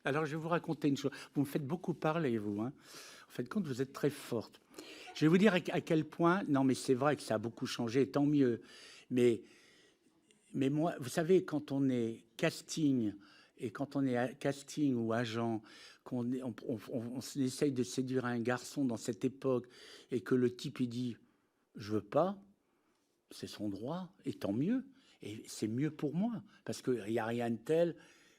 Alors, je vais vous raconter une chose. Vous me faites beaucoup parler, vous. Hein. En fait, compte, vous êtes très forte. Je vais vous dire à quel point. Non, mais c'est vrai que ça a beaucoup changé, tant mieux. Mais, mais moi, vous savez, quand on est casting et quand on est casting ou agent, on essaye de séduire un garçon dans cette époque et que le type il dit je veux pas, c'est son droit et tant mieux. Et c'est mieux pour moi parce qu'il n'y a rien de tel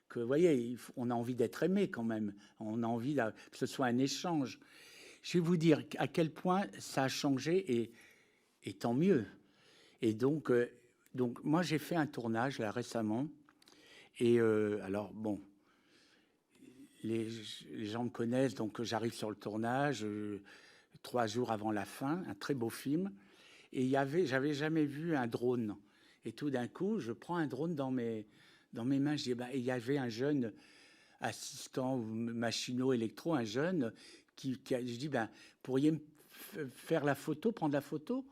que, vous voyez, on a envie d'être aimé quand même. On a envie que ce soit un échange. Je vais vous dire à quel point ça a changé et tant mieux. Et donc moi, j'ai fait un tournage là récemment. Et alors, bon, les, les gens me connaissent, donc j'arrive sur le tournage 3 jours avant la fin, un très beau film. Et j'avais jamais vu un drone. Et tout d'un coup, je prends un drone dans mes mains. Je dis, ben, il y avait un jeune assistant ou machinot électro, un jeune je dis, ben, pourriez me faire la photo, prendre la photo?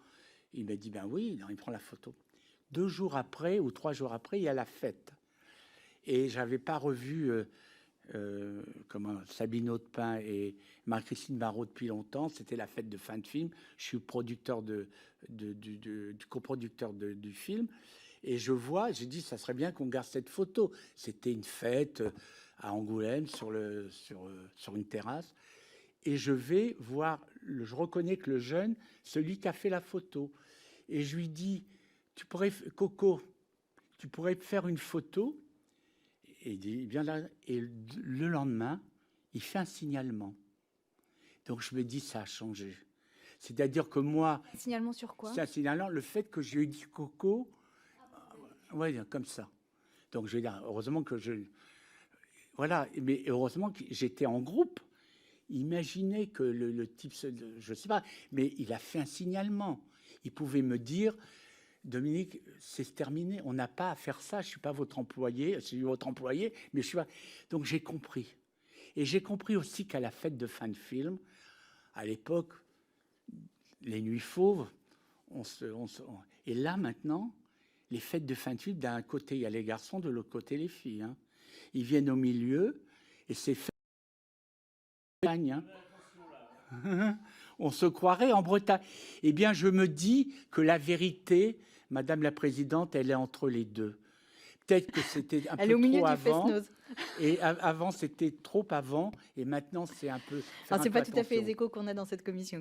Il m'a dit, ben oui, non, il prend la photo. 2 jours après ou 3 jours après, il y a la fête. Et j'avais pas revu Sabine Audepin et Marie-Christine Barrault depuis longtemps. C'était la fête de fin de film. Je suis producteur du coproducteur du film. Et je vois, j'ai dit, ça serait bien qu'on garde cette photo. C'était une fête à Angoulême sur une terrasse. Et je vais voir, je reconnais que le jeune, celui qui a fait la photo. Et je lui dis, Coco, tu pourrais faire une photo. Et il dit, bien là. Et le lendemain, il fait un signalement. Donc je me dis, ça a changé. C'est-à-dire que moi... Signalement sur quoi? C'est un signalement, le fait que je lui ai dit Coco, ouais, comme ça. Donc je vais dire, heureusement que je... Voilà, mais heureusement que j'étais en groupe. Imaginez que le type, je ne sais pas, mais il a fait un signalement. Il pouvait me dire, Dominique, c'est terminé, on n'a pas à faire ça, je ne suis pas votre employé, je suis votre employé, mais je suis pas... Donc j'ai compris. Et j'ai compris aussi qu'à la fête de fin de film, à l'époque, les Nuits Fauves, et là maintenant, les fêtes de fin de film, d'un côté il y a les garçons, de l'autre côté les filles. Hein. Ils viennent au milieu et c'est fait. Hein. On se croirait en Bretagne. Eh bien, je me dis que la vérité, Madame la Présidente, elle est entre les deux. Peut-être que c'était un peu trop avant. Et avant, c'était trop avant. Et maintenant, c'est un peu. C'est pas tout à fait les échos qu'on a dans cette commission.